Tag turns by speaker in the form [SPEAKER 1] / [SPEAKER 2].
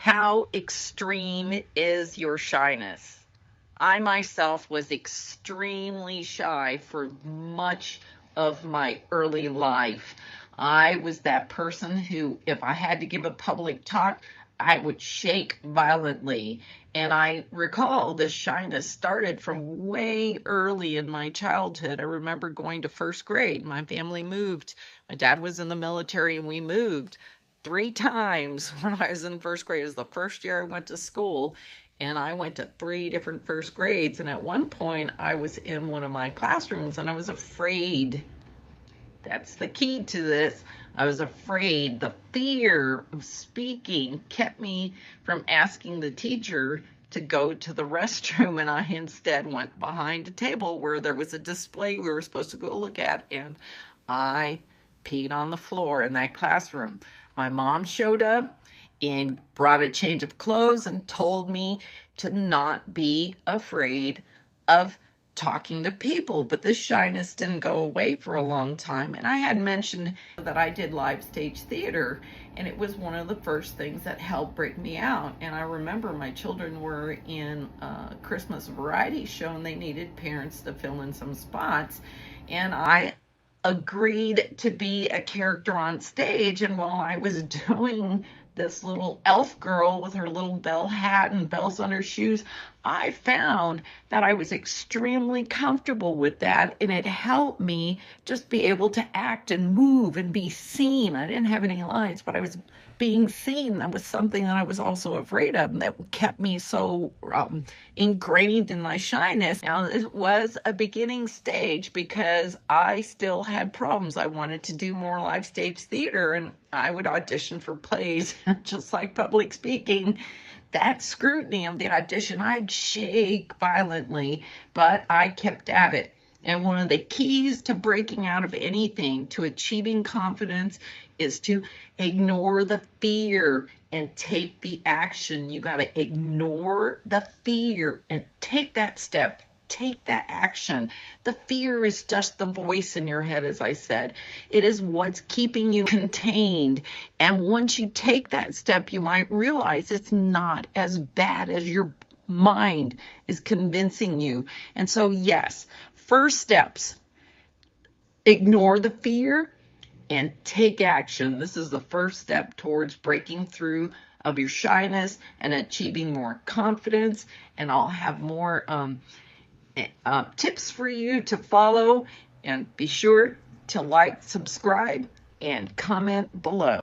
[SPEAKER 1] How extreme is your shyness? I myself was extremely shy for much of my early life. I was that person who, if I had to give a public talk, I would shake violently. And I recall this shyness started from way early in my childhood. I remember going to first grade. My family moved. My dad was in the military, and we moved three times when I was in first grade. It was the first year I went to school, and I went to three different first grades. And at one point, I was in one of my classrooms and I was afraid. That's the key to this. I was afraid. The fear of speaking kept me from asking the teacher to go to the restroom, and I instead went behind a table where there was a display we were supposed to go look at, and I peed on the floor in that classroom. My mom showed up and brought a change of clothes and told me to not be afraid of talking to people. But this shyness didn't go away for a long time. And I had mentioned that I did live stage theater, and it was one of the first things that helped break me out. And I remember my children were in a Christmas variety show, and they needed parents to fill in some spots. And I agreed to be a character on stage. And while I was doing this little elf girl with her little bell hat and bells on her shoes, I found that I was extremely comfortable with that, and it helped me just be able to act and move and be seen. I didn't have any lines, but I was being seen. That was something that I was also afraid of, and that kept me so ingrained in my shyness. Now, it was a beginning stage because I still had problems. I wanted to do more live stage theater, and I would audition for plays, just like public speaking. That scrutiny of the audition, I'd shake violently, but I kept at it. And one of the keys to breaking out of anything, to achieving confidence, is to ignore the fear and take the action. You got to ignore the fear and take that step. Take that action. The fear is just the voice in your head, as I said. It is what's keeping you contained. And once you take that step, you might realize it's not as bad as your mind is convincing you. And so, yes, first steps: ignore the fear and take action. This is the first step towards breaking through of your shyness and achieving more confidence. And I'll have more tips for you to follow. And be sure to like, subscribe, and comment below.